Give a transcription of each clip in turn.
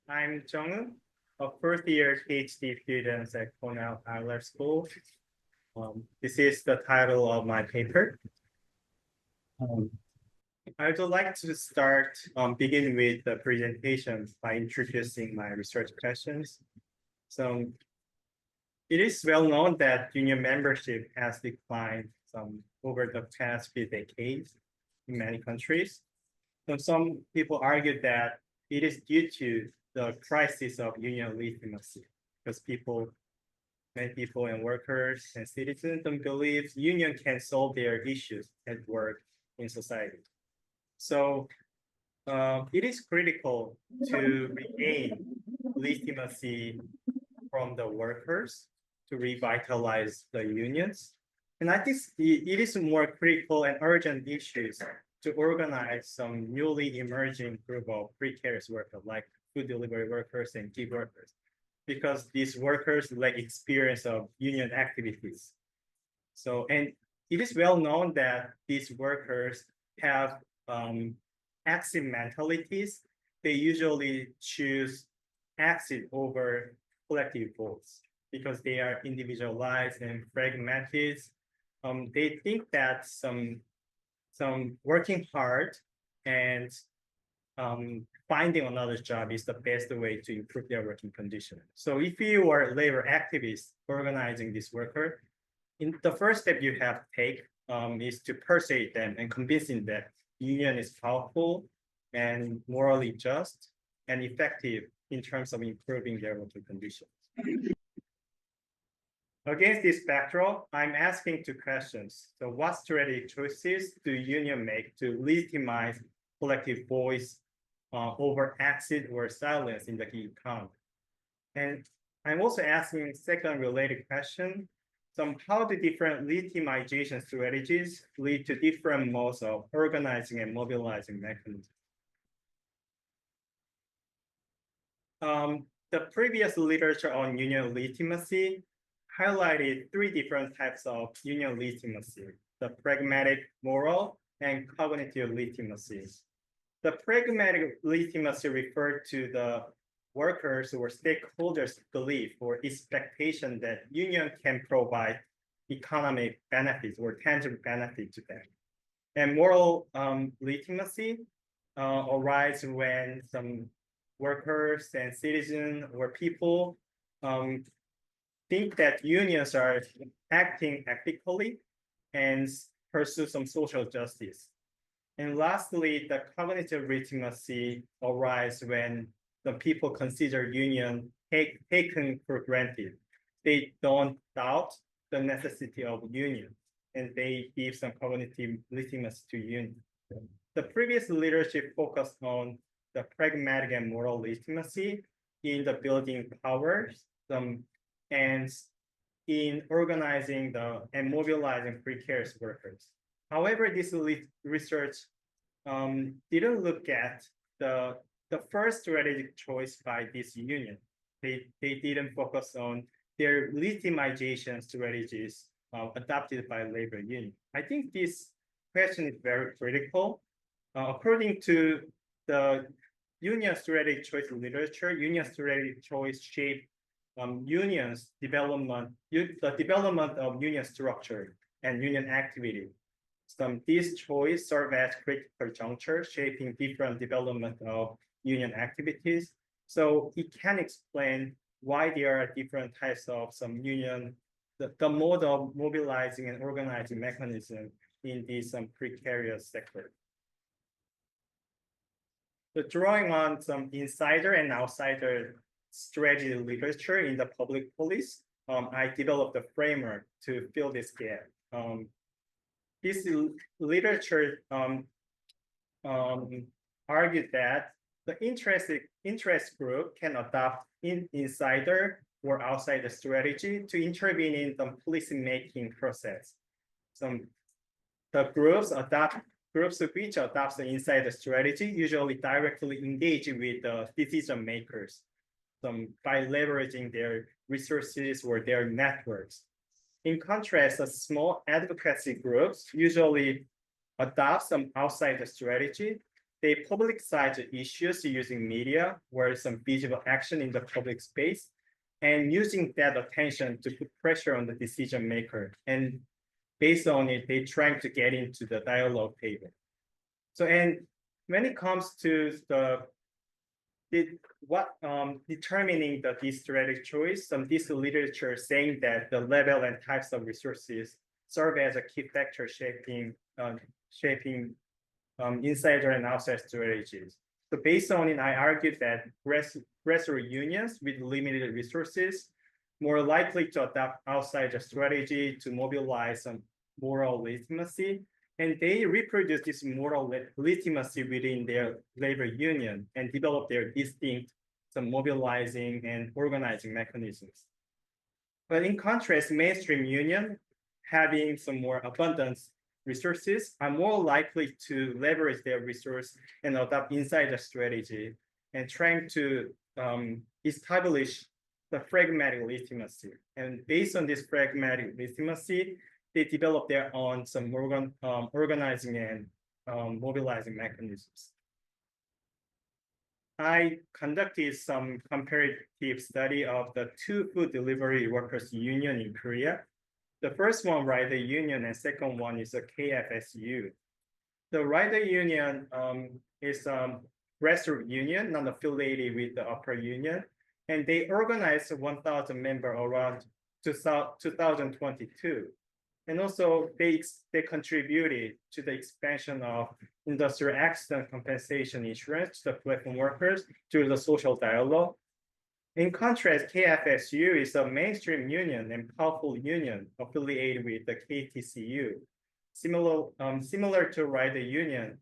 I'm Jeonghun, a first year PhD student at Cornell School. This is the title of my paper. I would like to begin with the presentation by introducing my research questions. So it is well known that union membership has declined over the past few decades in many countries. So some people argue that it is due to the crisis of union legitimacy, because many people and workers and citizens don't believe union can solve their issues at work in society. So it is critical to regain legitimacy from the workers to revitalize the unions. And I think it is more critical and urgent issues to organize some newly emerging group of precarious workers like food delivery workers and gig workers, because these workers lack experience of union activities. So, and it is well known that these workers have exit mentalities. They usually choose exit over collective votes because they are individualized and fragmented. They think that some working hard and finding another job is the best way to improve their working condition. So if you are labor activists organizing this worker, the first step you have to take is to persuade them and convincing that union is powerful and morally just and effective in terms of improving their working conditions. Against this backdrop, I'm asking two questions. So what strategic choices do unions make to legitimize collective voice over exit or silence in the gig economy? And I'm also asking second related question. So how do different legitimization strategies lead to different modes of organizing and mobilizing mechanisms? The previous literature on union legitimacy highlighted three different types of union legitimacy: the pragmatic, moral, and cognitive legitimacy. The pragmatic legitimacy referred to the workers or stakeholders' belief or expectation that union can provide economic benefits or tangible benefit to them. And moral legitimacy arises when some workers and citizens or people think that unions are acting ethically and pursue some social justice. And lastly, the cognitive legitimacy arises when the people consider union taken for granted. They don't doubt the necessity of union, and they give some cognitive legitimacy to union. The previous leadership focused on the pragmatic and moral legitimacy in the building powers and in organizing and mobilizing precarious workers. However, this research didn't look at the first strategic choice by this union. They didn't focus on their legitimization strategies adopted by labor union. I think this question is very critical. According to the union strategic choice literature, union strategic choice shaped unions development, the development of union structure and union activity. These choices serve as critical juncture, shaping different development of union activities. So it can explain why there are different types of some union, the mode of mobilizing and organizing mechanism in this precarious sector. So drawing on some insider and outsider strategy literature in the public policy, I developed a framework to fill this gap. This literature argued that the interest group can adopt insider or outsider strategy to intervene in the policy-making process. The groups which adopt the insider strategy usually directly engage with the decision makers by leveraging their resources or their networks. In contrast, the small advocacy groups usually adopt some outsider strategy they publicize issues using media or some visible action in the public space, and using that attention to put pressure on the decision maker. And based on it, they trying to get into the dialogue table. So, and when it comes to determining this strategic choice, this literature saying that the level and types of resources serve as a key factor shaping insider and outside strategies. So based on it, I argued that grassroots unions with limited resources more likely to adopt outside strategy to mobilize some moral legitimacy, and they reproduce this moral legitimacy within their labor union and develop their distinct some mobilizing and organizing mechanisms. But in contrast, mainstream union having some more abundant resources are more likely to leverage their resource and adopt insider strategy and trying to establish the pragmatic legitimacy. And based on this pragmatic legitimacy, they develop their own some organizing and mobilizing mechanisms. I conducted some comparative study of the two food delivery workers union in Korea. The first one, Rider Union, and second one is a KFSU. The Rider Union is a grassroots union, not affiliated with the upper union, and they organized 1,000 members around 2022. And also they contributed to the expansion of industrial accident compensation insurance to the platform workers through the social dialogue. In contrast, KFSU is a mainstream union and powerful union affiliated with the KTCU. Similar to Rider Union,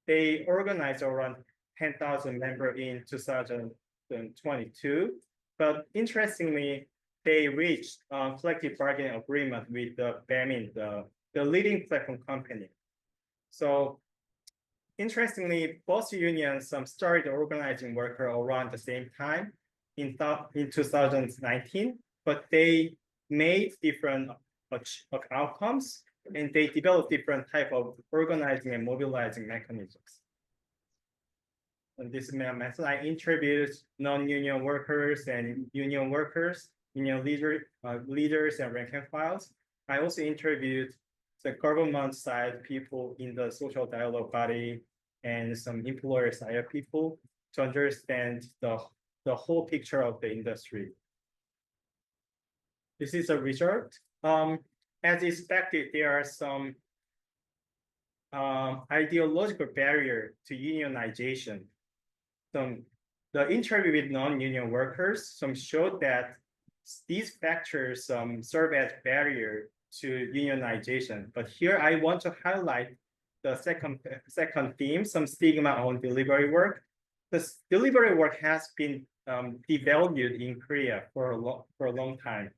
they organized around 10,000 members in 2022. But interestingly, they reached a collective bargaining agreement with the Baemin, the leading platform company. So interestingly, both unions started organizing workers around the same time in 2019, but they made different outcomes and they developed different type of organizing and mobilizing mechanisms. And this is my method. I interviewed non-union workers and union workers, union leaders and rank and files. I also interviewed the government side people in the social dialogue body and some employer side people to understand the whole picture of the industry. This is a result. As expected, there are some ideological barrier to unionization. The interview with non-union workers showed that these factors serve as barrier to unionization. But here I want to highlight the second theme, some stigma on delivery work. The delivery work has been devalued in Korea for a long time.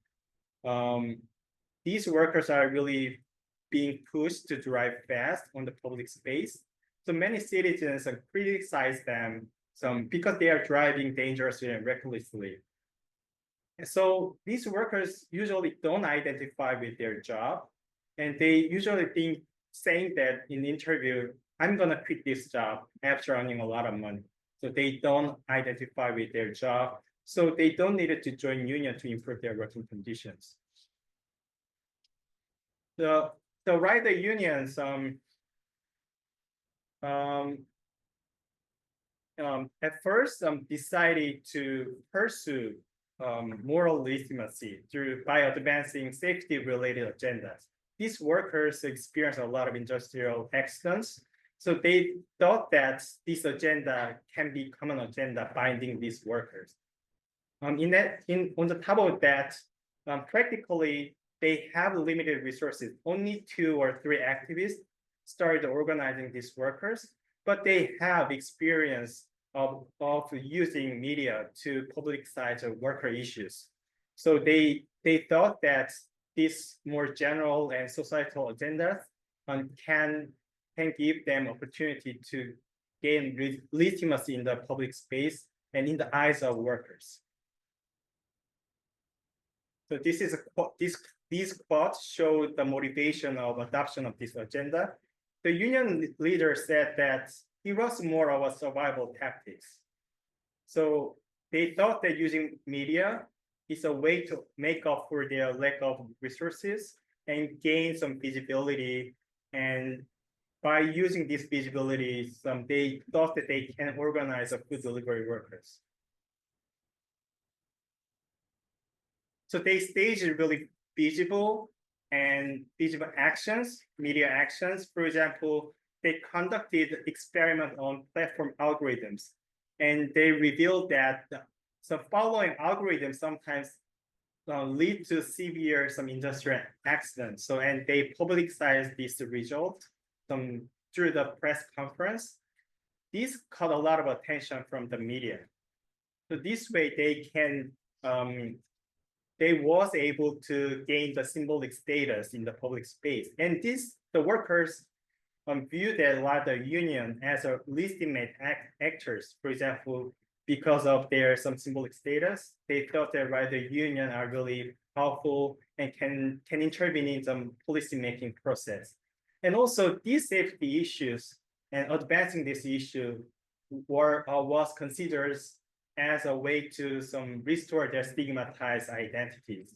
These workers are really being pushed to drive fast on the public space. So many citizens criticize them because they are driving dangerously and recklessly. So these workers usually don't identify with their job, and they usually saying that in the interview, I'm gonna quit this job after earning a lot of money. So they don't identify with their job. So they don't need to join union to improve their working conditions. The rider unions at first decided to pursue moral legitimacy by advancing safety-related agendas. These workers experience a lot of industrial accidents, so they thought that this agenda can be common agenda binding these workers. On the top of that, practically they have limited resources. Only 2 or 3 activists started organizing these workers, but they have experience of using media to publicize worker issues. So they thought that these more general and societal agendas can give them opportunity to gain legitimacy in the public space and in the eyes of workers. So these quotes show the motivation of adoption of this agenda. The union leader said that it was more of a survival tactics. So they thought that using media is a way to make up for their lack of resources and gain some visibility. And by using this visibility, they thought that they can organize a food delivery workers. So they staged really visible and visible actions, media actions. For example, they conducted experiment on platform algorithms, and they revealed that some following algorithms sometimes lead to severe some industrial accidents. So, and they publicized this result through the press conference. This caught a lot of attention from the media. So this way they can they was able to gain the symbolic status in the public space. And the workers view that labor union as a legitimate actors. For example, because of their some symbolic status, they thought that labor union are really powerful and can intervene in some policy making process. And also these safety issues and advancing this issue was considered as a way to restore their stigmatized identities.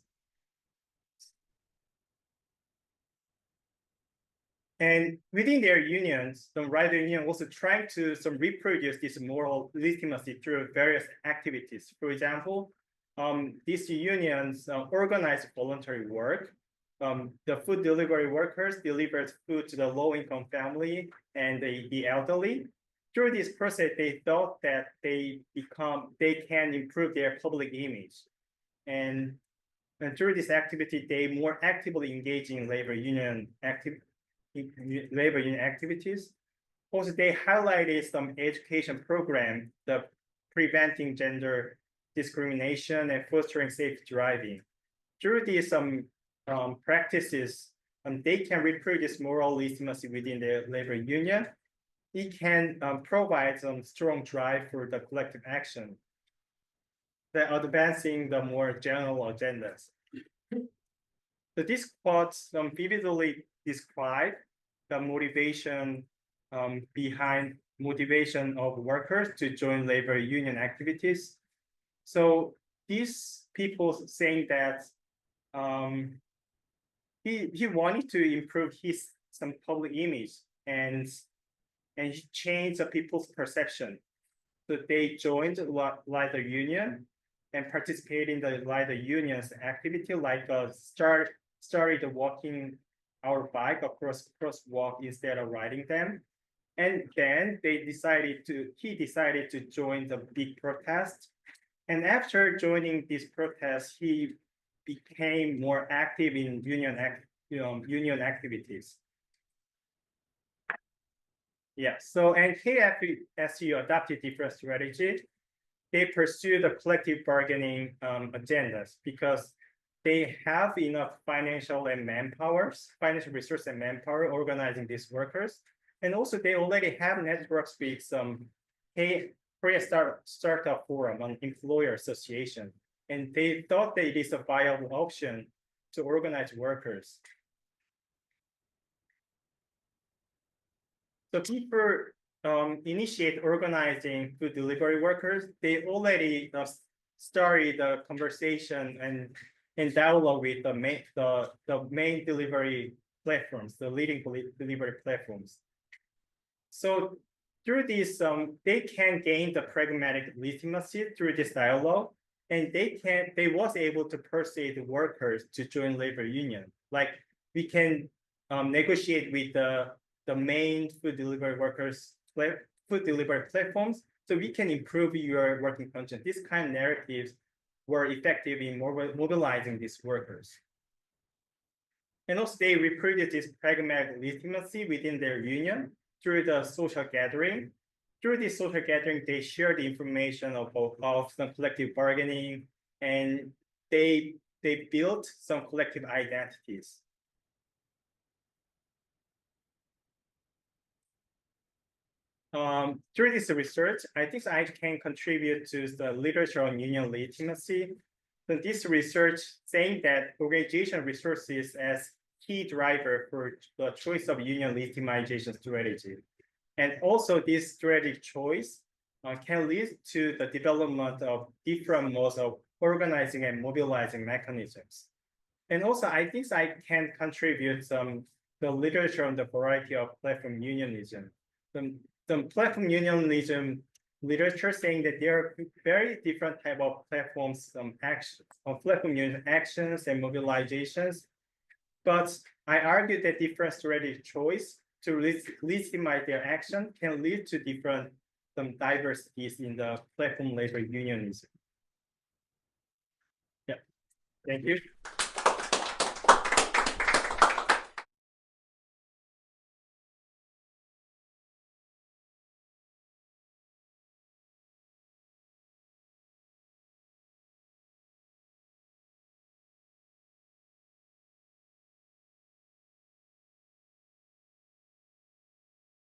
And within their unions, the rider union also trying to reproduce this moral legitimacy through various activities. For example, these unions organize voluntary work. The food delivery workers delivered food to the low-income family and the elderly. Through this process, they thought that they can improve their public image. And through this activity, they more actively engage in labor union activities. Also, they highlighted some education program, the preventing gender discrimination and fostering safe driving. Through these practices, they can reproduce moral legitimacy within the labor union. It can provide some strong drive for the collective action, that advancing the more general agendas. So this quote vividly describe the motivation behind motivation of workers to join labor union activities. So these people saying that he wanted to improve some public image and change the people's perception. So they joined the labor union and participated in the labor union's activity, like started walking our bike across crosswalk instead of riding them. And then he decided to join the big protest. And after joining this protest, he became more active in union activities. Yeah, so and KFSU adopted different strategies. They pursue the collective bargaining agendas because they have enough financial resource and manpower organizing these workers. And also they already have networks with some Korea Startup Forum, an employer association. And they thought that it is a viable option to organize workers. So people initiate organizing food delivery workers. They already started the conversation and dialogue with the main delivery platforms, the leading delivery platforms. So through this, they can gain the pragmatic legitimacy through this dialogue, and they was able to persuade the workers to join labor union. Like we can negotiate with the main food delivery platforms, so we can improve your working conditions. These kind of narratives were effective in mobilizing these workers. And also they reproduced this pragmatic legitimacy within their union through the social gathering. Through this social gathering, they share the information of some collective bargaining, and they built some collective identities. Through this research, I think I can contribute to the literature on union legitimacy. So this research saying that organization resources as key driver for the choice of union legitimization strategy. And also this strategic choice can lead to the development of different modes of organizing and mobilizing mechanisms. And also, I think I can contribute the literature on the variety of platform unionism. The platform unionism literature saying that there are very different type of platforms, actions, platform union actions and mobilizations. But I argue that different strategic choice to legitimize their action can lead to different diversities in the platform labor unionism. Yeah, thank you.